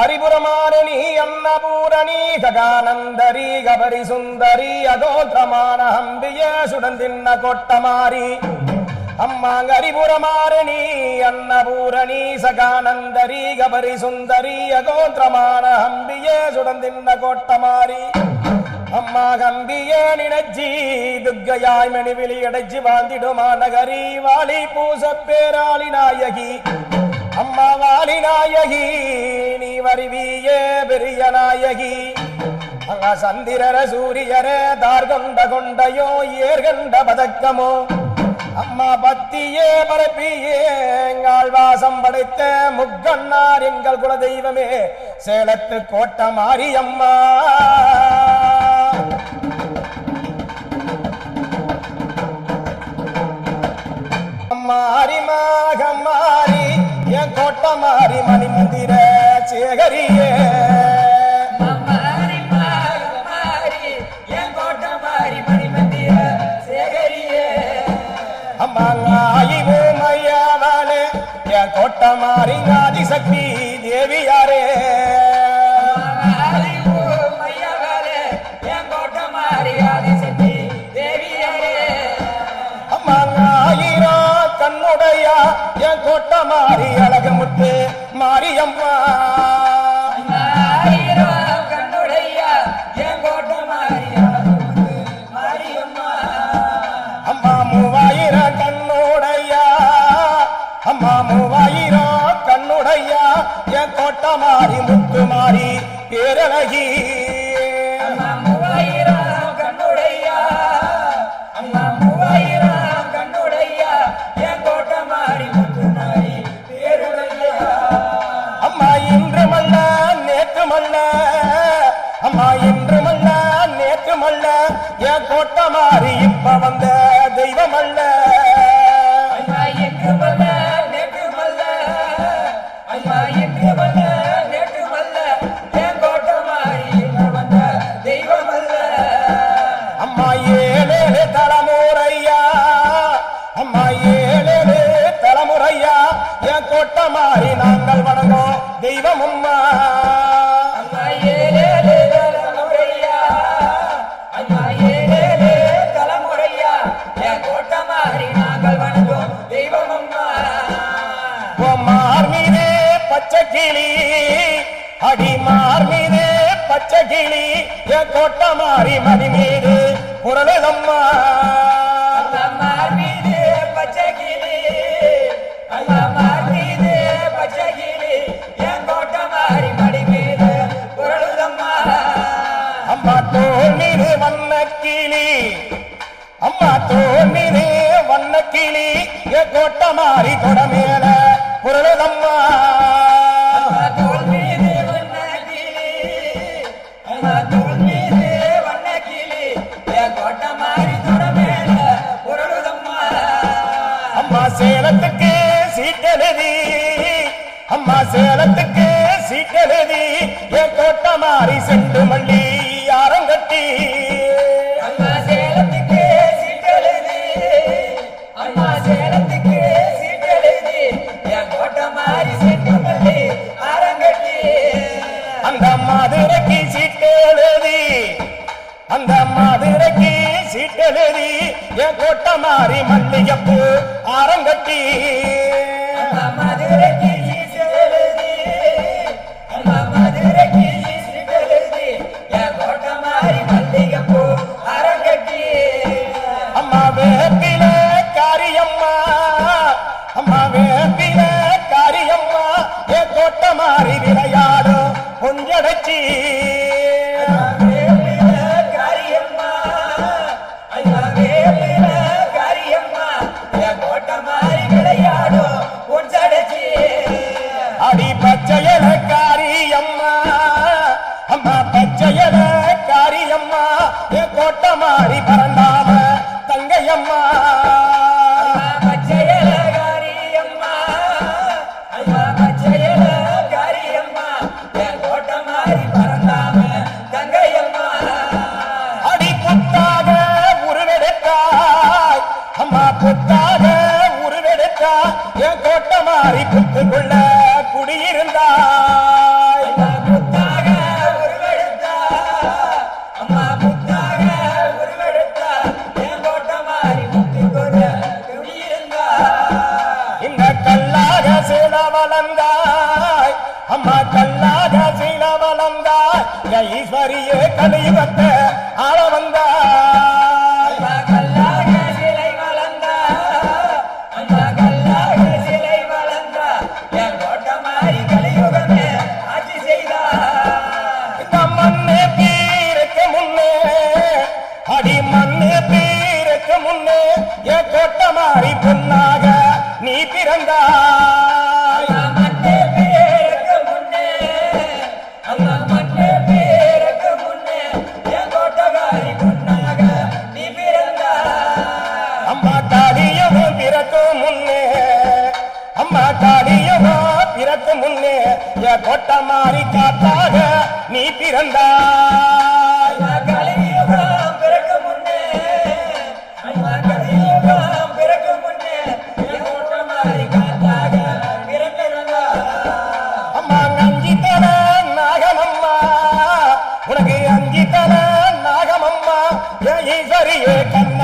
கரிபுரமாரணி அன்னபூரணி ககானந்தரி கபரி சுந்தரி அகோத்திரமான அம்பிய சுடந்தின்ன கொட்டமாரி அம்மா கரிபுரமாரணி அன்னபூரணி சகானந்தரி கபரி சுந்தரி அகோத்திரமான அம்பிய சுடந்தின்ன கொட்டமாரி அம்மா கம்பிய நினைச்சி துர்க்கையாய் மணிவிழி அடைச்சி வாழ்ந்திடுமா நகரி வாலி பூச பேராளி நாயகி அம்மா வாலி நாயகி நீ வருவியே பெரிய நாயகி அங்க சந்திரர சூரியர தார்கொண்ட கொண்டையோ ஏர்கண்ட பதக்கமோ அம்மா பத்தியே பரப்பியே எங்கள் வாசம் படைத்த முக்கண்ணார் எங்கள் குல தெய்வமே சேலத்து கோட்ட மாரியம்மா மாரி மாக மாறி என் கோட்ட மாறி மணி மந்திர சேகரியே மாரி மாக மாறி என் கோட்ட மாறி மணி மந்திர சேகரியே அம்மா ஆயிவோ மையாவாலே என் கோட்ட மாறி ஆதிசக்தி தேவியாரே கண்ணுடையா என் கோட்ட மாறி அழகமுத்து மாரியம்மா கண்ணுடையா என் கோட்ட மாறி அழகமுத்து மாரியம்மா அம்மா 3000 கண்ணுடையா அம்மா 3000 கண்ணுடையா என் கோட்ட மாறி முத்து மாறி பேரழகி அம்மா இன்று மல்ல நேற்று மல்ல என் கோட்ட மாறி இப்ப வந்த தெய்வம் அல்ல இன்று மல்ல நேற்று மல்ல ஐயா இன்று மல்ல நேற்று மல்ல என் கோட்ட மாறி இப்ப வந்த தெய்வம் அல்ல அம்மா 7 தலைமுறையா அம்மா 7 தலைமுறையா என் கோட்ட மாறி நாங்கள் வணங்கும் தெய்வம் அம்மா அடிமார் மீது பச்சை கிளி என் கோட்ட மாறி மணி மீது புரளதம்மா மீது பச்சை கிளி அம்மார் மீது பச்சை கிளி என் கோட்ட மாறி மணி மீது புரளதம்மா அம்மா தோல் மீது வண்ண கிளி அம்மா தோல் மீது வண்ண கிளி என் கோட்ட மாறி தொட மேல புரளதம்மா சேலத்துக்கு சீட்டெழுதி அம்மா சேலத்துக்கு சீட்டெழுதி என் கோட்ட மாறி செண்டு மல்லி ஆரங்கட்டி அம்மா சேலத்துக்கு சீட்டெழுதி அம்மா சேலத்துக்கு சீட்டெழுதி என் கோட்ட மாறி செண்டு மல்லி ஆரங்கட்டி அந்த மதுரைக்கு சீட்டெழுதி அந்த மதுரைக்கு சீட்டெழுதி என் கோட்ட மாறி மல்லிகைப்பூ ஆரங்கட்டி மதுரைக்கு சீட்டெழுதி மதுரைக்கு சீட்டெழுதி என் கோட்ட மாறி மல்லிகைப்பூ ஆரங்கட்டி அம்மா வேப்பில காரியம்மா அம்மா வேப்பில காரியம்மா என் கோட்ட மாறி விளையாடும் கொஞ்சடைச்சி அடி பச்சையல காரியம்மா அம்மா பச்சையல காரியம்மா என் கோட்ட மாறி பறந்தாம தங்கையம்மா பச்சையல காரியம்மா ஐயா பச்சையல காரியம்மா என் கோட்ட மாறி பறந்தாம தங்கையம்மா அடி புத்தாக உருவெடுத்தாய் அம்மா புத்தாக உருவெடுத்தாய் என் கோட்ட மாறி புத்துக்குள்ள குடியிருந்தாய் கல்லாக சில வளர்ந்தா ஈஸ்வரியே கலியுகத்தை ஆள வந்தா அம்மா கல்லாக சிலை வளர்ந்தா அம்மா கல்லாக சிலை வளர்ந்தா என் கோட்டமாரி கலியுகமே ஆட்சி செய்தா இந்த மண்ணே பீருக்கு முன்னே அடி மண்ணே பீருக்கு முன்னே என் கோட்டமாரி பொன்னாக நீ பிறந்தாய் அம்மா மண்ணே பேருக்கு முன்னே அம்மா மண்ணே பேருக்கு முன்னே என் கோட்டமாரி பொன்னாக நீ பிறந்தா அம்மா காளியவோ பிறக்கும் முன்னே அம்மா காளியவோ பிறக்கும் முன்னே என் கோட்டமாரி காத்தாக நீ பிறந்தாய் அம்மா கலியுகம் பிறக்கு முன்னே அம்மா கலியுகம் பிறக்கு முன்னே என் கோட்டமாரி காத்தாக பிறந்திருந்தா அம்மா அஞ்சித்தன நாகமம்மா உனக்கு அஞ்சித்தன நாகமம்மா என் ஈஸ்வரியே கண்ண